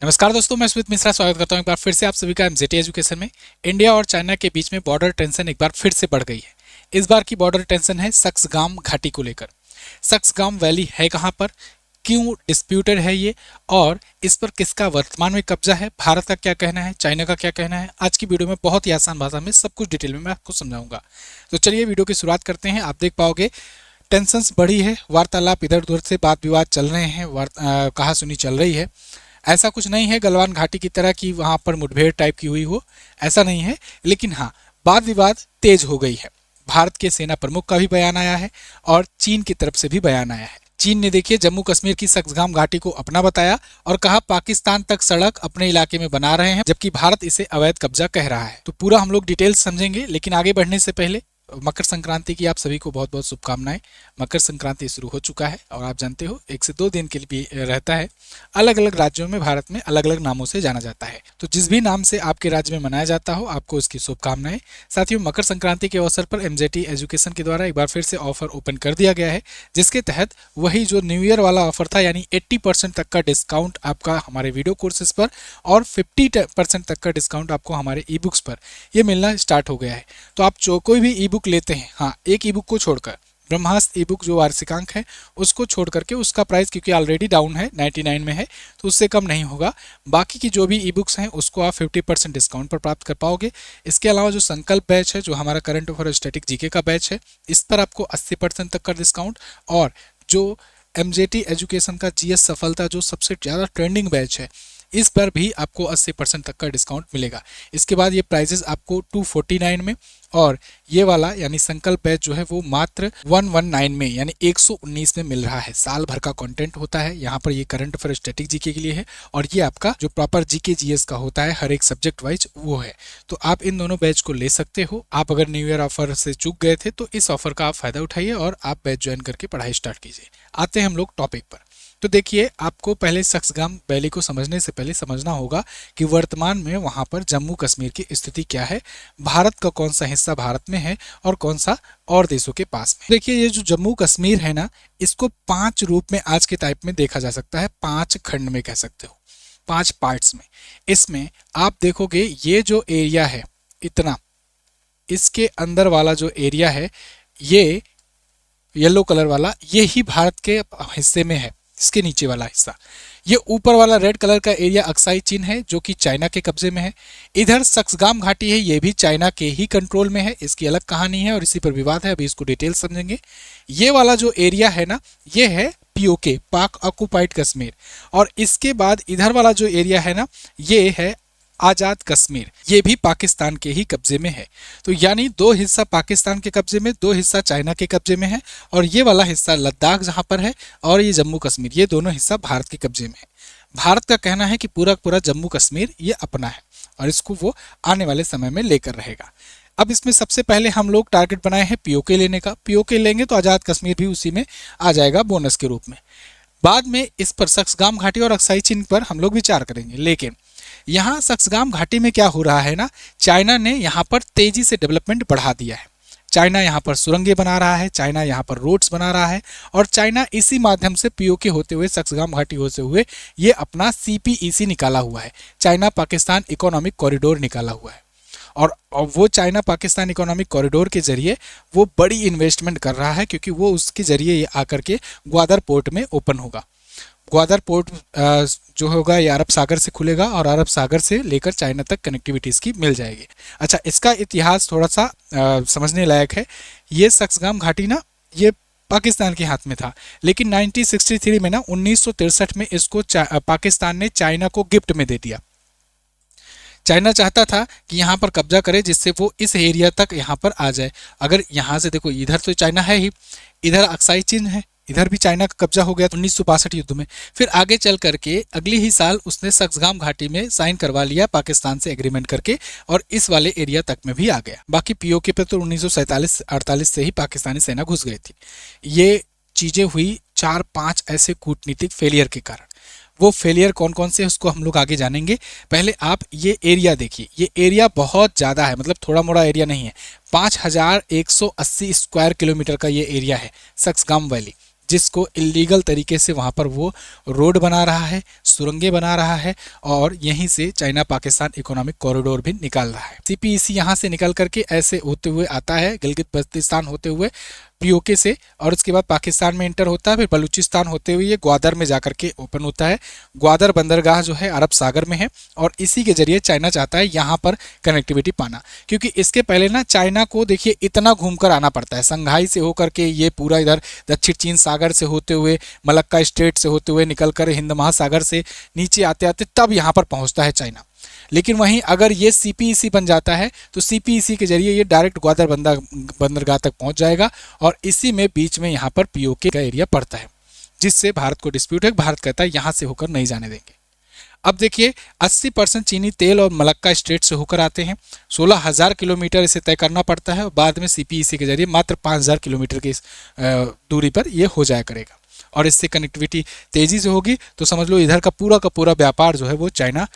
नमस्कार दोस्तों, मैं स्मित मिश्रा स्वागत करता हूं एक बार फिर से आप सभी का एमजेटी एजुकेशन में। इंडिया और चाइना के बीच में बॉर्डर टेंशन एक बार फिर से बढ़ गई है। इस बार की बॉर्डर टेंशन है सक्सगाम घाटी को लेकर। सक्सगाम वैली है कहां पर, क्यों डिस्प्यूटेड है ये, और इस पर किसका वर्तमान में कब्जा है, भारत का क्या कहना है, चाइना का क्या कहना है। आज की वीडियो में बहुत ही आसान भाषा में सब कुछ डिटेल में मैं आपको समझाऊंगा। तो चलिए वीडियो की शुरुआत करते हैं। आप देख पाओगे टेंशंस बढ़ी है, वार्तालाप इधर उधर से बात विवाद चल रहे हैं, कहा सुनी चल रही है। ऐसा कुछ नहीं है गलवान घाटी की तरह कि वहां पर मुठभेड़ टाइप की हुई हो, ऐसा नहीं है। लेकिन हाँ, वाद विवाद तेज हो गई है। भारत के सेना प्रमुख का भी बयान आया है और चीन की तरफ से भी बयान आया है। चीन ने देखिए जम्मू कश्मीर की सक्सगाम घाटी को अपना बताया और कहा पाकिस्तान तक सड़क अपने इलाके में बना रहे हैं, जबकि भारत इसे अवैध कब्जा कह रहा है। तो पूरा हम लोग डिटेल्स समझेंगे, लेकिन आगे बढ़ने से पहले मकर संक्रांति की आप सभी को बहुत बहुत शुभकामनाएं। मकर संक्रांति शुरू हो चुका है और आप जानते हो 1 से 2 दिन के लिए रहता है। अलग अलग राज्यों में भारत में अलग अलग नामों से जाना जाता है, तो जिस भी नाम से आपके राज्य में मनाया जाता हो आपको इसकी शुभकामनाएं। साथियों, मकर संक्रांति के अवसर पर एमजेटी एजुकेशन के द्वारा एक बार फिर से ऑफर ओपन कर दिया गया है, जिसके तहत वही जो न्यू ईयर वाला ऑफर था, यानी 80% तक का डिस्काउंट आपका हमारे वीडियो कोर्सेज पर और 50% तक का डिस्काउंट आपको हमारे ई बुक्स पर ये मिलना स्टार्ट हो गया है। तो आप जो कोई भी ई बुक लेते हैं, हाँ एक ई बुक को छोड़कर, ब्रह्मास्त्र ई बुक जो वार्षिकांक है उसको छोड़ करके, उसका प्राइस क्योंकि ऑलरेडी डाउन है 99 में है तो उससे कम नहीं होगा। बाकी की जो भी ई बुक्स हैं उसको आप 50% डिस्काउंट पर प्राप्त कर पाओगे। इसके अलावा जो संकल्प बैच है, जो हमारा करंट अफेयर स्टैटिक जीके का बैच है, इस पर आपको 80% तक का डिस्काउंट, और जो एमजेटी एजुकेशन का जीएस सफलता जो सबसे ज़्यादा ट्रेंडिंग बैच है, इस पर भी आपको 80% तक का डिस्काउंट मिलेगा। इसके बाद ये प्राइजेस आपको 249 में, और ये वाला यानी संकल्प बैच जो है वो मात्र 119 में यानी 119 में मिल रहा है। साल भर का कंटेंट होता है यहाँ पर। ये करंट अफेयर स्टैटिक जीके के लिए है और ये आपका जो प्रॉपर जीके जीएस का होता है हर एक सब्जेक्ट वाइज, वो है। तो आप इन दोनों बैच को ले सकते हो। आप अगर न्यू ईयर ऑफर से चूक गए थे तो इस ऑफर का आप फायदा उठाइए और आप बैच ज्वाइन करके पढ़ाई स्टार्ट कीजिए। आते हैं हम लोग टॉपिक पर। तो देखिए, आपको पहले सक्सगाम वैली को समझने से पहले समझना होगा कि वर्तमान में वहां पर जम्मू कश्मीर की स्थिति क्या है, भारत का कौन सा हिस्सा भारत में है और कौन सा और देशों के पास में। देखिए, ये जो जम्मू कश्मीर है ना, इसको 5 रूप में आज के टाइप में देखा जा सकता है, 5 खंड में कह सकते हो, 5 पार्ट्स में। इसमें आप देखोगे ये जो एरिया है इतना, इसके अंदर वाला जो एरिया है, ये येलो कलर वाला, ये ही भारत के हिस्से में है। इसके नीचे वाला हिस्सा, ये ऊपर वाला रेड कलर का एरिया अक्साई चीन है जो कि चाइना के कब्जे में है। इधर सक्सगाम घाटी है, ये भी चाइना के ही कंट्रोल में है। इसकी अलग कहानी है और इसी पर विवाद है, अभी इसको डिटेल समझेंगे। ये वाला जो एरिया है ना, ये है पीओके, पाक ऑक्युपाइड कश्मीर। और इसके बाद इधर वाला जो एरिया है ना, ये है आजाद कश्मीर, ये भी पाकिस्तान के ही कब्जे में है। तो यानी 2 हिस्सा पाकिस्तान के कब्जे में, 2 हिस्सा चाइना के कब्जे में है, और ये वाला हिस्सा लद्दाख जहां पर है और ये जम्मू कश्मीर, ये दोनों हिस्सा भारत के कब्जे में है। भारत का कहना है कि पूरा पूरा जम्मू कश्मीर ये अपना है और इसको वो आने वाले समय में लेकर रहेगा। अब इसमें सबसे पहले हम लोग टारगेट बनाए हैं पीओके लेने का। पीओके लेंगे तो आजाद कश्मीर भी उसी में आ जाएगा बोनस के रूप में। बाद में इस पर सक्सगाम घाटी और अक्साई चीन पर हम लोग विचार करेंगे। लेकिन यहाँ सक्सगाम घाटी में क्या हो रहा है ना, चाइना ने यहाँ पर तेजी से डेवलपमेंट बढ़ा दिया है। चाइना यहाँ पर सुरंगें बना रहा है, चाइना यहाँ पर रोड्स बना रहा है, और चाइना इसी माध्यम से पीओके होते हुए, सक्सगाम घाटी होते हुए ये अपना सीपीईसी निकाला हुआ है, चाइना पाकिस्तान इकोनॉमिक कॉरिडोर निकाला हुआ है। और वो चाइना पाकिस्तान इकोनॉमिक कॉरिडोर के जरिए वो बड़ी इन्वेस्टमेंट कर रहा है, क्योंकि वो उसके जरिए ये आकर के ग्वादर पोर्ट में ओपन होगा। ग्वादर पोर्ट जो होगा ये अरब सागर से खुलेगा और अरब सागर से लेकर चाइना तक कनेक्टिविटी इसकी मिल जाएगी। अच्छा, इसका इतिहास थोड़ा सा समझने लायक है। ये सक्सगाम घाटी ना, ये पाकिस्तान के हाथ में था, लेकिन 1963 में ना, 1963 में इसको पाकिस्तान ने चाइना को गिफ्ट में दे दिया। चाइना चाहता था कि यहाँ पर कब्जा करे, जिससे वो इस एरिया तक यहाँ पर आ जाए। अगर यहाँ से देखो, इधर तो चाइना है ही, इधर अक्साई चीन है, इधर भी चाइना का कब्जा हो गया 1962 युद्ध में। फिर आगे चल करके अगले ही साल उसने सक्सगाम घाटी में साइन करवा लिया पाकिस्तान से एग्रीमेंट करके, और इस वाले एरिया तक में भी आ गया। बाकी पीओके पे तो 1947-48 से ही पाकिस्तानी सेना घुस गई थी। ये चीजें हुई 4-5 ऐसे कूटनीतिक फेलियर के कारण। वो फेलियर कौन कौन से उसको हम लोग आगे जानेंगे। पहले आप ये एरिया देखिए, ये एरिया बहुत ज़्यादा है, मतलब थोड़ा मोड़ा एरिया नहीं है। 5180 स्क्वायर किलोमीटर का ये एरिया है सक्सगाम वैली, जिसको इलीगल तरीके से वहाँ पर वो रोड बना रहा है, सुरंगें बना रहा है और यहीं से चाइना पाकिस्तान इकोनॉमिक कॉरिडोर भी निकाल रहा है। सीपीईसी यहाँ से निकल करके ऐसे होते हुए आता है गिलगित बल्तिस्तान होते हुए पीओके से, और उसके बाद पाकिस्तान में इंटर होता है, फिर बलूचिस्तान होते हुए ये ग्वादर में जाकर के ओपन होता है। ग्वादर बंदरगाह जो है अरब सागर में है और इसी के जरिए चाइना चाहता है यहाँ पर कनेक्टिविटी पाना, क्योंकि इसके पहले ना चाइना को देखिए इतना घूमकर आना पड़ता है, संघाई से होकर के ये पूरा इधर दक्षिण चीन सागर से होते हुए मलक्का स्ट्रेट से होते हुए निकल कर हिंद महासागर से नीचे आते आते तब यहाँ पर पहुँचता है चाइना। लेकिन वहीं अगर ये सीपीईसी बन जाता है तो सीपीईसी के जरिए ये डायरेक्ट ग्वादर बंदरगाह तक पहुंच जाएगा और इसी में बीच में यहाँ पर पीओके का एरिया पड़ता है, जिससे भारत को डिस्प्यूट है। भारत कहता है यहाँ से होकर नहीं जाने देंगे। अब देखिए 80% चीनी तेल और मलक्का स्ट्रेट से होकर आते हैं, 16,000 किलोमीटर इसे तय करना पड़ता है और बाद में सीपीईसी के जरिए मात्र 5,000 किलोमीटर की दूरी पर यह हो जाया करेगा और इससे कनेक्टिविटी तेजी से होगी। तो समझ लो इधर का पूरा व्यापार जो है वो चाइना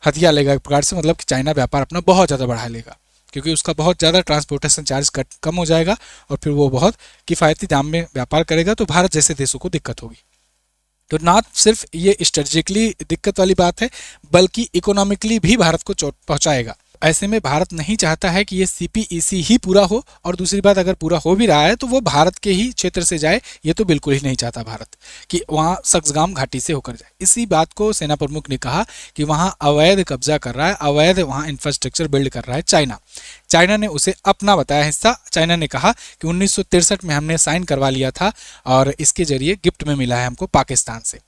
हथिया लेगा एक प्रकार से, मतलब कि चाइना व्यापार अपना बहुत ज़्यादा बढ़ा लेगा, क्योंकि उसका बहुत ज़्यादा ट्रांसपोर्टेशन चार्ज कम हो जाएगा और फिर वो बहुत किफ़ायती दाम में व्यापार करेगा, तो भारत जैसे देशों को दिक्कत होगी। तो ना सिर्फ ये स्ट्रेटेजिकली दिक्कत वाली बात है बल्कि इकोनॉमिकली भी भारत को चोट पहुंचाएगा। ऐसे में भारत नहीं चाहता है कि ये सीपीईसी ही पूरा हो, और दूसरी बात अगर पूरा हो भी रहा है तो वो भारत के ही क्षेत्र से जाए, ये तो बिल्कुल ही नहीं चाहता भारत कि वहाँ सक्सगाम घाटी से होकर जाए। इसी बात को सेना प्रमुख ने कहा कि वहाँ अवैध कब्जा कर रहा है, अवैध वहाँ इंफ्रास्ट्रक्चर बिल्ड कर रहा है चाइना ने उसे अपना बताया हिस्सा। चाइना ने कहा कि 1963 में हमने साइन करवा लिया था और इसके जरिए गिफ्ट में मिला है हमको पाकिस्तान से,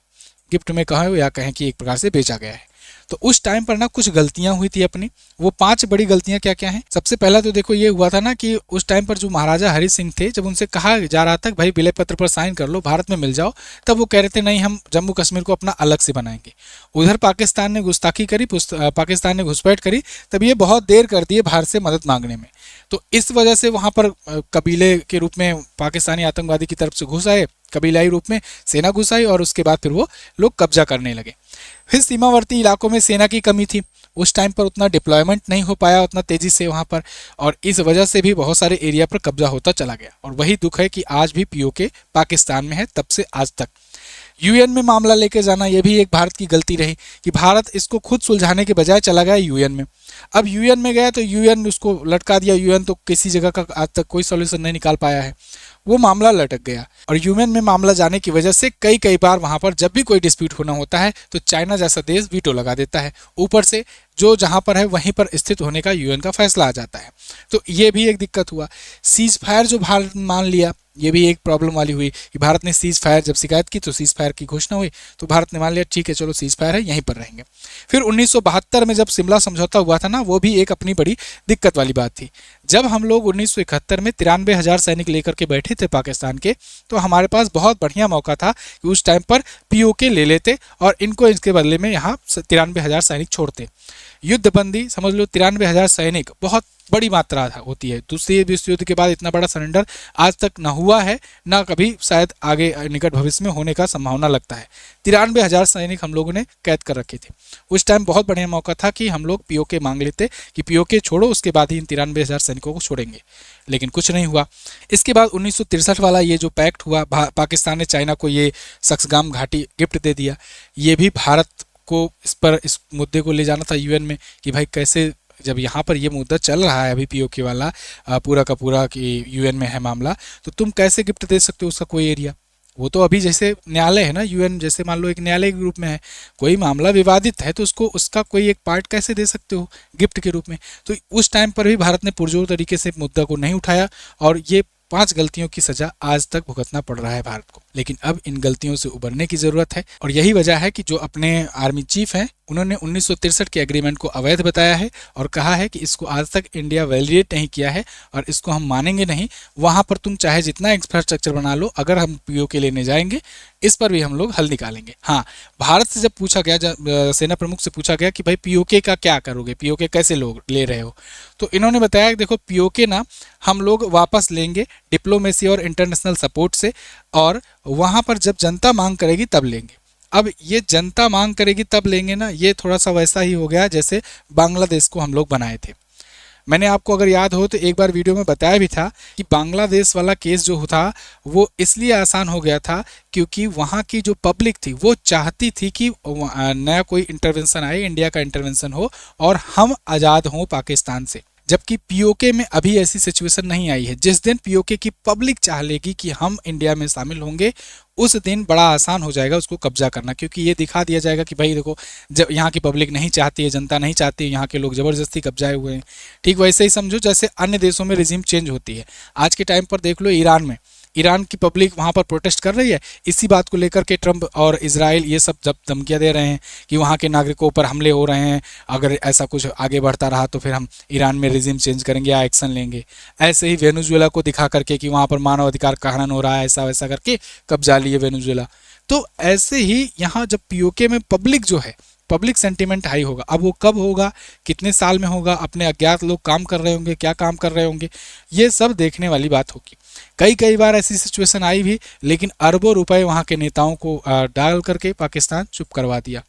गिफ्ट में कहा या कहें कि एक प्रकार से बेचा गया है। तो उस टाइम पर ना कुछ गलतियां हुई थी अपनी, वो 5 बड़ी गलतियां क्या क्या हैं। सबसे पहला तो देखो ये हुआ था ना कि उस टाइम पर जो महाराजा हरि सिंह थे, जब उनसे कहा जा रहा था कि भाई विलय पत्र पर साइन कर लो, भारत में मिल जाओ, तब वो कह रहे थे नहीं हम जम्मू कश्मीर को अपना अलग से बनाएंगे। उधर पाकिस्तान ने गुस्ताखी करी, पाकिस्तान ने घुसपैठ करी, तब ये बहुत देर कर दिए भारत से मदद मांगने में। तो इस वजह से वहाँ पर कबीले के रूप में पाकिस्तानी आतंकवादी की तरफ से घुस आए, कबीलाई रूप में सेना घुस आई और उसके बाद फिर वो लोग कब्जा करने लगे। फिर सीमावर्ती इलाकों में सेना की कमी थी, उस टाइम पर उतना डिप्लॉयमेंट नहीं हो पाया उतना तेजी से वहाँ पर, और इस वजह से भी बहुत सारे एरिया पर कब्जा होता चला गया। और वही दुख है कि आज भी पीओके पाकिस्तान में है तब से आज तक। यूएन में मामला लेके जाना ये भी एक भारत की गलती रही कि भारत इसको खुद सुलझाने के बजाय चला गया यूएन में। अब यूएन में गया तो यूएन उसको लटका दिया, यूएन तो किसी जगह का आज तक कोई सॉल्यूशन नहीं निकाल पाया है, वो मामला लटक गया। और यूएन में मामला जाने की वजह से कई बार वहाँ पर जब भी कोई डिस्प्यूट होना होता है तो चाइना जैसा देश वीटो लगा देता है, ऊपर से जो जहाँ पर है वहीं पर स्थित होने का यूएन का फैसला आ जाता है। तो ये भी एक दिक्कत हुआ। सीज फायर जो भारत मान लिया, ये भी एक प्रॉब्लम वाली हुई कि भारत ने सीज फायर जब शिकायत की तो सीज फायर की घोषणा हुई तो भारत ने मान लिया ठीक है चलो सीज फायर है, यहीं पर रहेंगे। फिर 1972 में जब शिमला समझौता हुआ था ना, वो भी एक अपनी बड़ी दिक्कत वाली बात थी। जब हम लोग 1971 में 93,000 सैनिक लेकर के बैठे थे पाकिस्तान के, तो हमारे पास बहुत बढ़िया मौका था कि उस टाइम पर पीओके ले लेते और इनको इसके बदले में यहाँ 93,000 सैनिक छोड़ते। युद्धबंदी समझ लो, 93,000 सैनिक बहुत बड़ी मात्रा होती है। दूसरे विश्व युद्ध के बाद इतना बड़ा सरेंडर आज तक ना हुआ है, ना कभी शायद आगे निकट भविष्य में होने का संभावना लगता है। 93,000 सैनिक हम लोगों ने कैद कर रखे थे। उस टाइम बहुत बढ़िया मौका था कि हम लोग पीओके मांग लेते कि पीओके छोड़ो, उसके बाद ही इन 93,000 सैनिकों को छोड़ेंगे, लेकिन कुछ नहीं हुआ। इसके बाद 1963 वाला ये जो पैक्ट हुआ, पाकिस्तान ने चाइना को ये सक्सगाम घाटी गिफ्ट दे दिया। ये भी भारत को इस मुद्दे को ले जाना था यूएन में कि भाई कैसे, जब यहाँ पर ये मुद्दा चल रहा है अभी पीओके वाला पूरा का पूरा कि यूएन में है मामला, तो तुम कैसे गिफ्ट दे सकते हो उसका कोई एरिया। वो तो अभी जैसे न्यायालय है ना, यूएन जैसे मान लो एक न्यायालय के रूप में है, कोई मामला विवादित है तो उसका कोई एक पार्ट कैसे दे सकते हो गिफ्ट के रूप में। तो उस टाइम पर भी भारत ने पुरजोर तरीके से मुद्दा को नहीं उठाया और ये 5 गलतियों की सजा आज तक भुगतना पड़ रहा है भारत को। लेकिन अब इन गलतियों से उबरने की जरूरत है और यही वजह है कि जो अपने आर्मी चीफ हैं उन्होंने 1963 के एग्रीमेंट को अवैध बताया है और कहा है कि इसको आज तक इंडिया वैलिडेट नहीं किया है और इसको हम मानेंगे नहीं। वहां पर तुम चाहे जितना इंफ्रास्ट्रक्चर बना लो, अगर हम पीओके लेने जाएंगे इस पर भी हम लोग हल निकालेंगे। हाँ, भारत से जब पूछा गया, सेना प्रमुख से पूछा गया कि भाई पीओके का क्या करोगे, पीओके कैसे लोग ले रहे हो, तो इन्होंने बताया कि देखो पीओके ना हम लोग वापस लेंगे डिप्लोमेसी और इंटरनेशनल सपोर्ट से, और वहां पर जब जनता मांग करेगी तब लेंगे। अब ये जनता मांग करेगी तब लेंगे ना, ये थोड़ा सा वैसा ही हो गया जैसे बांग्लादेश को हम लोग बनाए थे। मैंने आपको अगर याद हो तो एक बार वीडियो में बताया भी था कि बांग्लादेश वाला केस जो था वो इसलिए आसान हो गया था क्योंकि वहाँ की जो पब्लिक थी वो चाहती थी कि नया कोई इंटरवेंशन आए, इंडिया का इंटरवेंशन हो और हम आज़ाद हों पाकिस्तान से। जबकि पीओके में अभी ऐसी सिचुएशन नहीं आई है। जिस दिन पीओके की पब्लिक चाह लेगी कि हम इंडिया में शामिल होंगे, उस दिन बड़ा आसान हो जाएगा उसको कब्जा करना, क्योंकि ये दिखा दिया जाएगा कि भाई देखो, जब यहाँ की पब्लिक नहीं चाहती है, जनता नहीं चाहती है, यहाँ के लोग ज़बरदस्ती कब्जाए हुए हैं। ठीक वैसे ही समझो जैसे अन्य देशों में रिजीम चेंज होती है। आज के टाइम पर देख लो ईरान में, ईरान की पब्लिक वहाँ पर प्रोटेस्ट कर रही है इसी बात को लेकर के। ट्रंप और इजराइल ये सब जब धमकियाँ दे रहे हैं कि वहाँ के नागरिकों पर हमले हो रहे हैं, अगर ऐसा कुछ आगे बढ़ता रहा तो फिर हम ईरान में रिजीम चेंज करेंगे या एक्शन लेंगे। ऐसे ही वेनेजुएला को दिखा करके कि वहाँ पर मानव अधिकार का हनन हो रहा है, ऐसा वैसा करके कब्जा लिए वेनेजुएला। तो ऐसे ही यहाँ जब पीओके में पब्लिक जो है, पब्लिक सेंटीमेंट हाई होगा। अब वो कब होगा, कितने साल में होगा, अपने अज्ञात लोग काम कर रहे होंगे, क्या काम कर रहे होंगे, ये सब देखने वाली बात होगी। कई बार ऐसी सिचुएशन आई भी, लेकिन अरबों रुपए वहाँ के नेताओं को डाल करके पाकिस्तान चुप करवा दिया।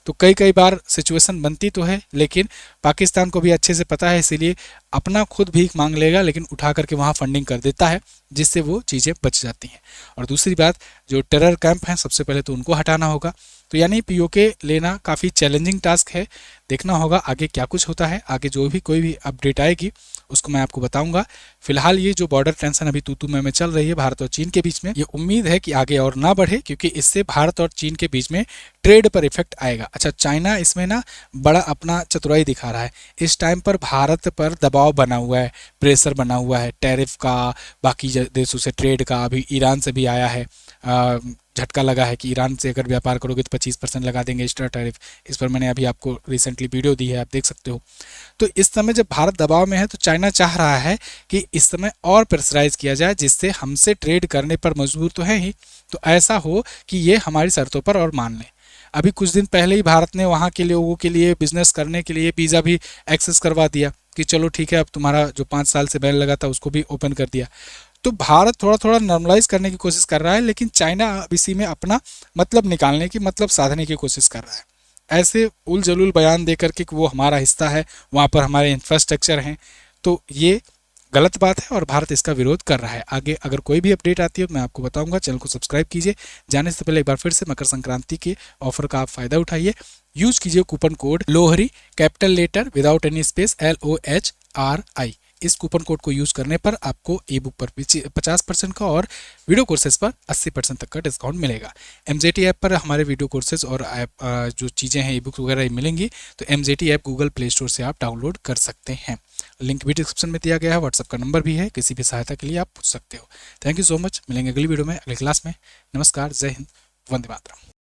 तो कई बार सिचुएशन बनती तो है, लेकिन पाकिस्तान को भी अच्छे से पता है, इसीलिए अपना खुद भीख मांग लेगा लेकिन उठा करके वहाँ फंडिंग कर देता है, जिससे वो चीज़ें बच जाती हैं। और दूसरी बात, जो टेरर कैंप हैं सबसे पहले तो उनको हटाना होगा। तो यानी पीओके लेना काफ़ी चैलेंजिंग टास्क है। देखना होगा आगे क्या कुछ होता है। आगे जो भी कोई भी अपडेट आएगी उसको मैं आपको बताऊंगा। फिलहाल ये जो बॉर्डर टेंशन अभी तू में चल रही है भारत और चीन के बीच में, ये उम्मीद है कि आगे और ना बढ़े, क्योंकि इससे भारत और चीन के बीच में ट्रेड पर इफेक्ट आएगा। अच्छा, चाइना इसमें ना बड़ा अपना चतुराई दिखा रहा है। इस टाइम पर भारत पर दबाव बना हुआ है, प्रेशर बना हुआ है टैरिफ का, बाकी देशों से ट्रेड का, अभी ईरान से भी आया है झटका लगा है कि ईरान से अगर व्यापार करोगे तो 25% लगा देंगे एक्स्ट्रा टैरिफ। इस पर मैंने अभी आपको रिसेंटली वीडियो दी है, आप देख सकते हो। तो इस समय जब भारत दबाव में है तो चाइना चाह रहा है कि इस समय और प्रेशराइज किया जाए, जिससे हमसे ट्रेड करने पर मजबूर तो है ही, तो ऐसा हो कि ये हमारी शर्तों पर और मान लें। अभी कुछ दिन पहले ही भारत ने वहाँ के लोगों के लिए बिजनेस करने के लिए वीज़ा भी एक्सेस करवा दिया कि चलो ठीक है, अब तुम्हारा जो 5 साल से बैन लगा था उसको भी ओपन कर दिया। तो भारत थोड़ा थोड़ा नॉर्मलाइज करने की कोशिश कर रहा है, लेकिन चाइना अब इसी में अपना मतलब निकालने की, मतलब साधने की कोशिश कर रहा है, ऐसे उल जलूल बयान दे करके कि वो हमारा हिस्सा है, वहाँ पर हमारे इंफ्रास्ट्रक्चर हैं। तो ये गलत बात है और भारत इसका विरोध कर रहा है। आगे अगर कोई भी अपडेट आती है तो मैं आपको बताऊंगा। चैनल को सब्सक्राइब कीजिए। जाने से पहले एक बार फिर से मकर संक्रांति के ऑफर का आप फायदा उठाइए। यूज कीजिए coupon code Lohri, capital letter without any space, LOHRI। इस कूपन कोड को यूज करने पर आपको ई बुक पर 50% का और वीडियो कोर्सेज पर 80% तक का डिस्काउंट मिलेगा। MJT ऐप पर हमारे वीडियो कोर्सेज और जो चीज़ें हैं ई बुक वगैरह मिलेंगी, तो MJT app Google play store से आप डाउनलोड कर सकते हैं। लिंक भी डिस्क्रिप्शन में दिया गया है, व्हाट्सएप का नंबर भी है, किसी भी सहायता के लिए आप पूछ सकते हो। Thank you so much. मिलेंगे अगली वीडियो में, अगली क्लास में। नमस्कार, जय हिंद, वंदे मातरम।